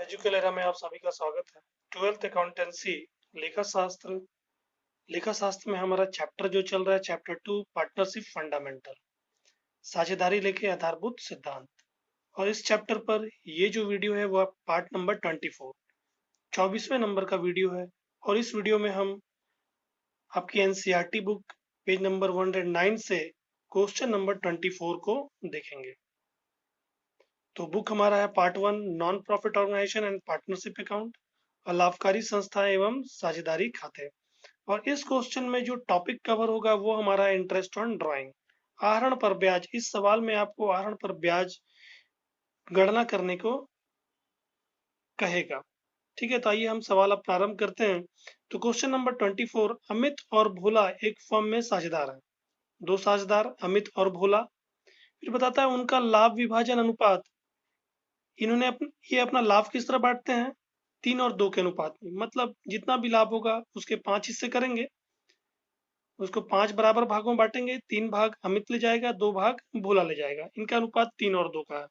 एजुकेलेरा में आप सभी का स्वागत है। 12th अकाउंटेंसी लेखा शास्त्र में हमारा चैप्टर जो चल रहा है चैप्टर 2 पार्टनरशिप फंडामेंटल, साझेदारी लेके आधारभूत सिद्धांत। और इस चैप्टर पर ये जो वीडियो है वह पार्ट नंबर 24वें नंबर का वीडियो है। और इस वीडियो में हम आपकी एनसीईआरटी बुक पेज नंबर 109 से क्वेश्चन नंबर 24 को देखेंगे। तो बुक हमारा है part 1 non profit organisation and partnership account, लाभकारी संस्था एवं साझेदारी खाते। और इस क्वेश्चन में जो टॉपिक कवर होगा वो हमारा इंटरेस्ट ऑन ड्राइंग, आहरण पर ब्याज। इस सवाल में आपको आहरण पर ब्याज गणना करने को कहेगा। ठीक है, तो आइए हम सवाल अब प्रारंभ करते हैं। तो क्वेश्चन नंबर 24, अमित और भोला एक फर्म में साझेदार हैं। दो साझेदार अमित और भोला। फिर बताता है उनका लाभ विभाजन अनुपात। ये अपना लाभ किस तरह बांटते हैं? 3 और 2 के अनुपात में। मतलब जितना भी लाभ होगा उसके 5 हिस्से करेंगे, उसको 5 बराबर भागों में बांटेंगे। 3 भाग अमित ले जाएगा, 2 भाग भोला ले जाएगा। इनका अनुपात 3 और 2 का है।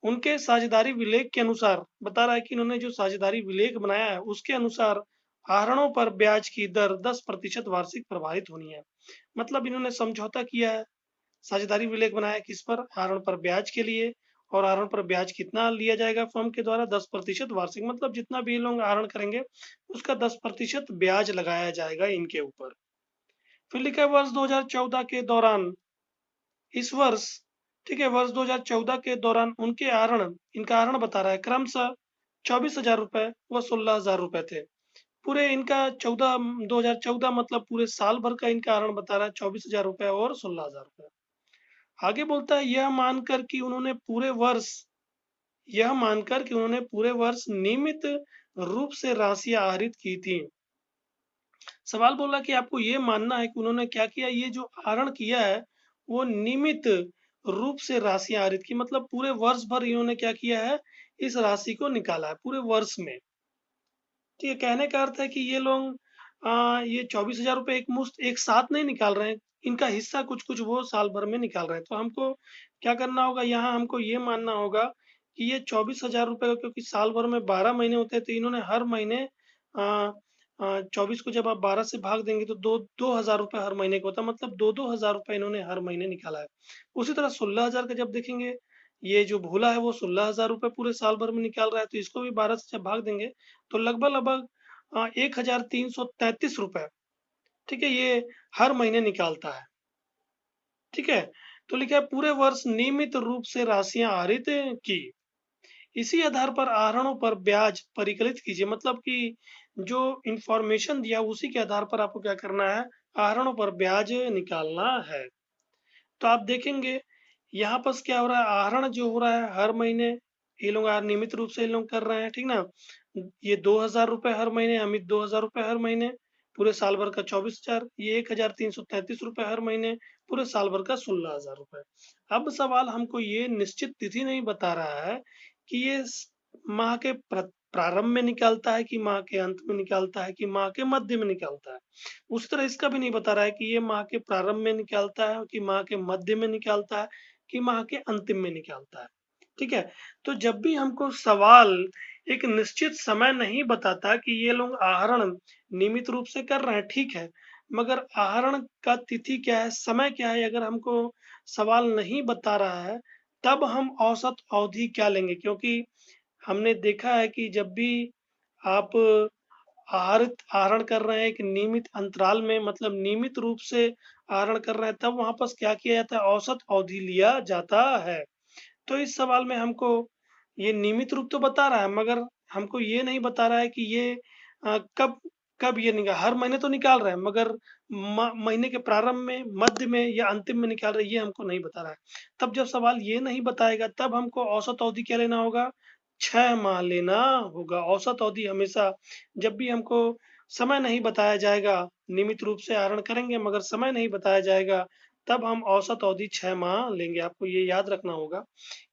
उनके साझेदारी विलेख के अनुसार बता रहा है कि इन्होंने जो साझेदारी विलेख बनाया है उसके अनुसार आहरणों पर ब्याज की दर 10% वार्षिक प्रभावित होनी है। मतलब इन्होंने समझौता किया है, साझेदारी विलेख बनाया किस पर? आहरण पर ब्याज के लिए। और आहरण पर ब्याज कितना लिया जाएगा फर्म के द्वारा? 10% वार्षिक। मतलब जितना भी ये लोग आहरण करेंगे उसका 10% ब्याज लगाया जाएगा इनके ऊपर। फिर लिखा है वर्ष 2014 के दौरान, इस वर्ष, ठीक है, वर्ष 2014 के दौरान उनके इनका आहरण बता रहा है क्रमशः 24,000 रुपए व 16,000 रुपए थे। पूरे इनका 2014 मतलब पूरे साल भर का इनका आहरण बता रहा है 24,000 रुपए और 16,000 रुपए। आगे बोलता है यह मानकर कि उन्होंने पूरे वर्ष नियमित रूप से राशियां आहरित की थी। सवाल बोल रहा है कि आपको ये मानना है कि उन्होंने क्या किया, ये जो आहरण किया है वो नियमित रूप से राशियां आहरित की। मतलब पूरे वर्ष भर इन्होंने क्या किया है, इस राशि को निकाला है पूरे वर्ष में। ठीक है, कहने का अर्थ है कि ये लोग ये 24,000 रुपये एक मुश्त एक साथ नहीं निकाल रहे हैं, इनका हिस्सा कुछ कुछ वो साल भर में निकाल रहे हैं। तो हमको क्या करना होगा, यहाँ हमको ये मानना होगा कि ये 24,000 रुपये, क्योंकि साल भर में 12 महीने होते हैं तो इन्होंने हर महीने 24 को जब आप 12 से भाग देंगे तो 2,000 रुपये हर महीने का होता है। मतलब 2,000 रुपये इन्होंने हर महीने निकाला है। उसी तरह 16,000 का जब देखेंगे, ये जो भोला है वो 16,000 रुपये पूरे साल भर में निकाल रहा है, तो इसको भी 12 से जब भाग देंगे तो लगभग लगभग 1,333 रुपए, ठीक है, ये हर महीने निकालता है। ठीक है, तो लिखा है पूरे वर्ष नियमित रूप से राशियां आहरित की। इसी आधार पर आहरणों पर ब्याज परिकलित कीजिए। मतलब कि जो इंफॉर्मेशन दिया उसी के आधार पर आपको क्या करना है, आहरणों पर ब्याज निकालना है। तो आप देखेंगे यहाँ पर क्या हो रहा है, आहरण जो हो रहा है हर महीने ये लोग नियमित रूप से ये लोग कर रहे हैं, ठीक ना। ये 2,000 रुपये हर महीने, अमित 2,000 रुपये हर महीने, पूरे साल भर का 24,000, ये 1,333 रुपये हर महीने, पूरे साल भर का 16,000 रुपये। अब सवाल हमको ये निश्चित तिथि नहीं बता रहा है कि ये माह के प्रारंभ में निकालता है कि माह के अंत में निकालता है कि माह के मध्य में निकालता है। उस तरह इसका भी नहीं बता रहा है कि ये माह के प्रारंभ में निकालता है कि माह के मध्य में निकालता है कि माह के अंतिम में निकालता है। ठीक है, तो जब भी हमको सवाल एक निश्चित समय नहीं बताता कि ये लोग आहरण नियमित रूप से कर रहे हैं, ठीक है, मगर आहरण का तिथि क्या है, समय क्या है, अगर हमको सवाल नहीं बता रहा है तब हम औसत अवधि क्या लेंगे। क्योंकि हमने देखा है कि जब भी आप आहरण कर रहे हैं एक नियमित अंतराल में, मतलब नियमित रूप से आहरण कर रहे हैं, तब वहां पर क्या किया जाता है, औसत अवधि लिया जाता है। तो इस सवाल में हमको ये नियमित रूप तो बता रहा है मगर हमको ये नहीं बता रहा है कि ये कब कब ये निकाल, हर महीने तो निकाल रहा है मगर महीने के प्रारंभ में, मध्य में या अंतिम में निकाल रहे, ये हमको नहीं बता रहा है। तब जब सवाल ये नहीं बताएगा तब हमको औसत अवधि क्या लेना होगा, 6 माह लेना होगा। औसत अवधि हमेशा, जब भी हमको समय नहीं बताया जाएगा, नियमित रूप से आहरण करेंगे मगर समय नहीं बताया जाएगा, तब हम औसत अवधि 6 माह लेंगे। आपको ये याद रखना होगा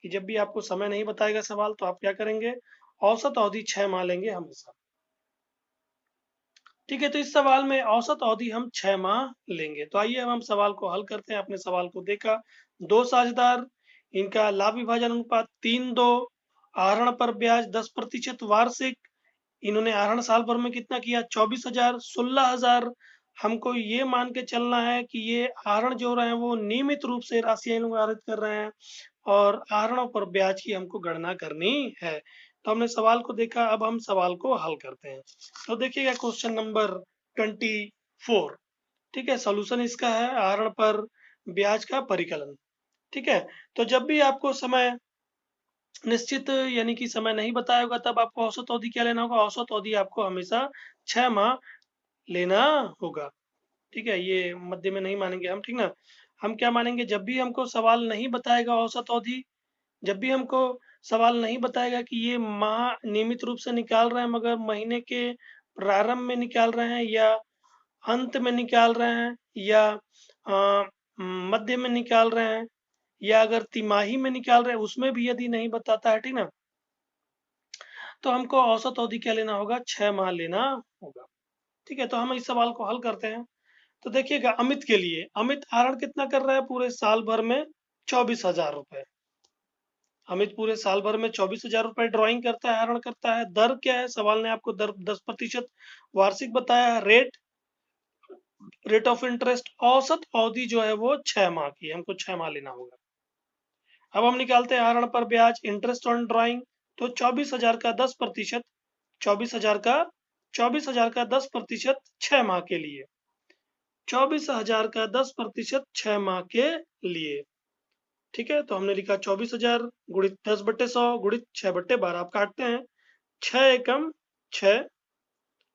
कि जब भी आपको समय नहीं बताएगा सवाल तो आप क्या करेंगे, औसत अवधि 6 माह लेंगे हमेशा। ठीक है, तो इस सवाल में औसत अवधि हम 6 माह लेंगे। तो आइए अब हम सवाल को हल करते हैं। आपने सवाल को देखा, दो साझेदार, इनका लाभ विभाजन अनुपात 3:2, आहरण पर ब्याज 10% वार्षिक। इन्होंने आहरण साल भर में कितना किया? 24,000, 16,000। हमको ये मान के चलना है कि ये आहरण जो हो रहे हैं वो नियमित रूप से राशियां लोग आहरित कर रहे हैं और आहरणों पर ब्याज की हमको गणना करनी है। तो हमने सवाल को देखा, अब हम सवाल को हल करते हैं। तो देखिएगा क्वेश्चन नंबर 24। ठीक है, सॉल्यूशन इसका है आहरण पर ब्याज का परिकलन। ठीक है, तो जब भी आपको समय निश्चित यानी कि समय नहीं बताया होगा तब आपको औसत अवधि क्या लेना होगा? औसत अवधि आपको हमेशा 6 माह लेना होगा। ठीक है, ये मध्य में नहीं मानेंगे हम, ठीक ना। हम क्या मानेंगे? जब भी हमको सवाल नहीं बताएगा औसत अवधि, जब भी हमको सवाल नहीं बताएगा कि ये माह नियमित रूप से निकाल रहे हैं मगर महीने के प्रारंभ में निकाल रहे हैं या अंत में निकाल रहे हैं या मध्य में निकाल रहे हैं या अगर तिमाही में निकाल रहे हैं, उसमें भी यदि नहीं बताता है, ठीक ना, तो हमको औसत अवधि क्या लेना होगा? 6 माह लेना होगा। ठीक है, तो हम इस सवाल को हल करते हैं। तो देखिएगा अमित के लिए, अमित आहरण कितना कर रहा है पूरे साल भर में? 24,000 रुपए। अमित पूरे साल भर में 24,000 रुपए ड्राइंग करता है, आहरण करता है। दर क्या है? सवाल ने आपको दर 10% वार्षिक बताया है। रेट ऑफ इंटरेस्ट, औसत अवधि जो है वो 6 माह की है, हमको 6 माह लेना होगा। अब हम निकालते हैं आहरण पर ब्याज, इंटरेस्ट ऑन ड्राइंग। तो 24,000 का 10%, 24,000 का 24,000 का 10% 6 माह के लिए, 24,000 का 10% 6 माह के लिए। ठीक है, तो हमने लिखा 24,000 गुणित 10/100 गुणित 6/12। आप काटते हैं, 6 एकम 6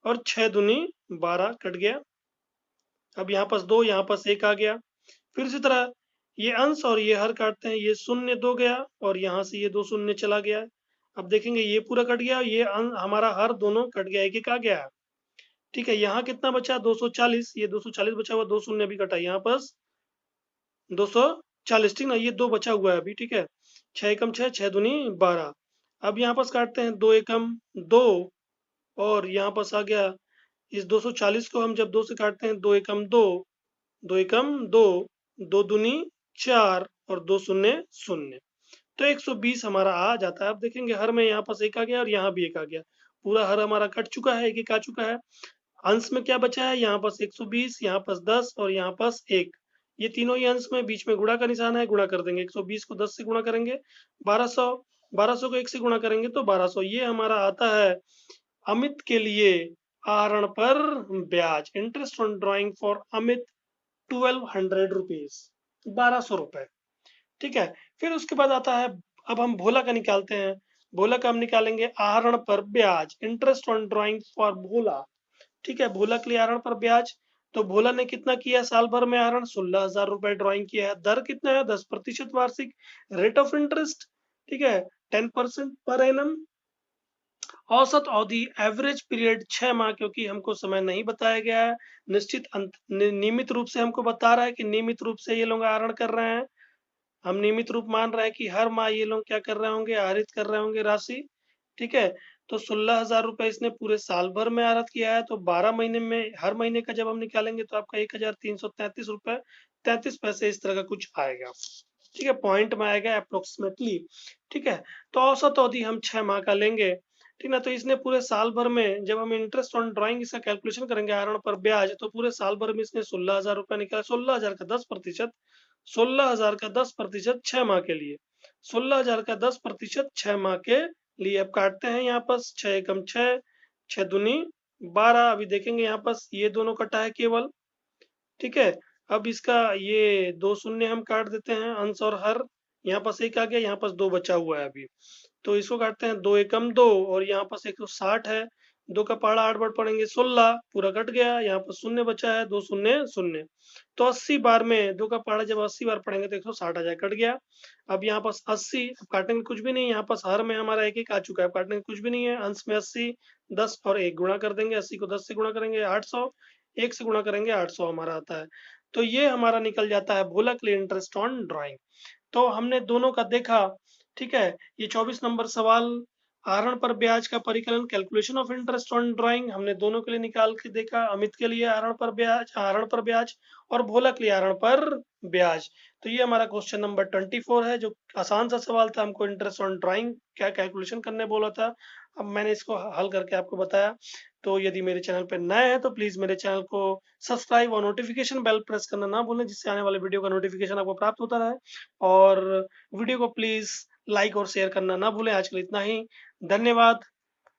और 6 दूनी 12 कट गया। अब यहाँ पास 2, यहाँ पास 1 आ गया। फिर इसी तरह ये अंश और ये हर काटते हैं, ये शून्य 2 गया और यहाँ से ये 2 शून्य चला गया। अब देखेंगे ये पूरा कट गया, ये हमारा हर दोनों कट गया, एक एक आ गया। ठीक है, यहाँ कितना बचा? 240। ये 240 बचा हुआ, 2 शून्य अभी कटा, यहाँ पास 240। ठीक ना, ये 2 बचा हुआ है अभी। ठीक है, 6 एकम 6, 6 दूनी 12। अब यहाँ पास काटते हैं, 2 एकम 2 और यहाँ पास आ गया। इस 240 को हम जब 2 से काटते हैं, 2 एकम 2, 2 एकम 2, 2 दूनी 4 और 2 शून्य शून्य, तो 120 हमारा आ जाता है। अब देखेंगे हर में यहाँ पास 1 आ गया और यहाँ भी 1 आ गया, पूरा हर हमारा कट चुका है, एक एक आ चुका है। अंश में क्या बचा है? यहाँ पास 120, यहाँ पास 10 और यहाँ पास 1। ये तीनों ही अंश में, बीच में गुणा का निशान है, गुणा कर देंगे। 120 को 10 से गुणा करेंगे 1200, 1200 को 1 से गुणा करेंगे तो 1200। ये हमारा आता है अमित के लिए आहरण पर ब्याज, interest on drawing for Amit 1200 rupees, 1200 रुपए। ठीक है, फिर उसके बाद आता है, अब हम भोला का निकालते हैं। भोला का हम निकालेंगे आहरण पर ब्याज, इंटरेस्ट ऑन ड्राइंग फॉर भोला। ठीक है, भोला के लिए आहरण पर ब्याज। तो भोला ने कितना किया साल भर में आहरण? 16,000 रुपए ड्राइंग किया है। दर कितना है? 10% वार्षिक। रेट ऑफ इंटरेस्ट, ठीक है, 10% पर एनम। औसत अवधि एवरेज पीरियड 6 माह, क्योंकि हमको समय नहीं बताया गया है। निश्चित नियमित रूप से हमको बता रहा है कि नियमित रूप से ये लोग आहरण कर रहे हैं। हम नियमित रूप मान रहे हैं कि हर माह ये लोग क्या कर रहे होंगे? आहरित कर रहे होंगे राशि। ठीक है, तो 16,000 रुपए इसने पूरे साल भर में आहरित किया है। तो 12 महीने में, हर महीने का जब हम निकालेंगे तो आपका 1,333 रुपए 33 पैसे इस तरह का कुछ आएगा। ठीक है, पॉइंट में आएगा अप्रोक्सीमेटली। ठीक है, तो औसत अवधि हम 6 माह का लेंगे। ठीक ना, तो इसने पूरे साल भर में, जब हम इंटरेस्ट ऑन ड्राइंग इसका कैलकुलेशन करेंगे आहरण पर ब्याज, तो पूरे साल भर में इसने 16,000 रुपए निकाला। 16,000 का 10%, 16,000 का 10% 6 माह के लिए, 16,000 का 10% 6 माह के लिए। अब काटते हैं, यहाँ पास 6 एकम 6, 6 दूनी 12। अभी देखेंगे यहाँ पास ये दोनों कटा है केवल। ठीक है, अब इसका ये 2 शून्य हम काट देते हैं, अंश और हर। यहाँ पास 1 आ गया, यहाँ पास 2 बचा हुआ है अभी, तो इसको काटते हैं। 2 एकम 2 और यहाँ पास 160 है, 2 का पहाड़ा 8 बार पढ़ेंगे 16, पूरा कट गया। यहाँ पर शून्य बचा है, 2 शून्य शून्य, तो 80 बार में 2 का पहाड़ा जब 80 बार पढ़ेंगे तो 160 आ जाए, कट गया। अब यहाँ पास 80, अब काटेंगे कुछ भी नहीं, यहाँ पास हर में हमारा एक एक आ चुका है, काटने कुछ भी नहीं है। अंश में 80, 10 और 1 गुणा कर देंगे, 80 को 10 से गुणा करेंगे 800, 1 से गुणा करेंगे 800 हमारा आता है। तो ये हमारा निकल जाता है भोला के लिए इंटरेस्ट ऑन ड्राइंग। तो हमने दोनों का देखा। ठीक है, ये 24 नंबर सवाल आहरण पर ब्याज का परिकलन, calculation of interest on drawing, हमने दोनों के लिए निकाल के देखा। अमित के लिए आहरण पर ब्याज और भोला के लिए आहरण पर ब्याज। तो ये हमारा क्वेश्चन नंबर 24 है, जो आसान सा सवाल था। हमको इंटरेस्ट ऑन ड्राइंग क्या कैलकुलेशन करने बोला था, अब मैंने इसको हल करके आपको बताया। तो यदि मेरे चैनल पे नए हैं तो प्लीज मेरे चैनल को सब्सक्राइब और नोटिफिकेशन बेल प्रेस करना ना भूलें, जिससे आने वाले वीडियो का नोटिफिकेशन आपको प्राप्त होता रहे। और वीडियो को प्लीज लाइक और शेयर करना ना भूलें। आज के लिए इतना ही। धन्यवाद।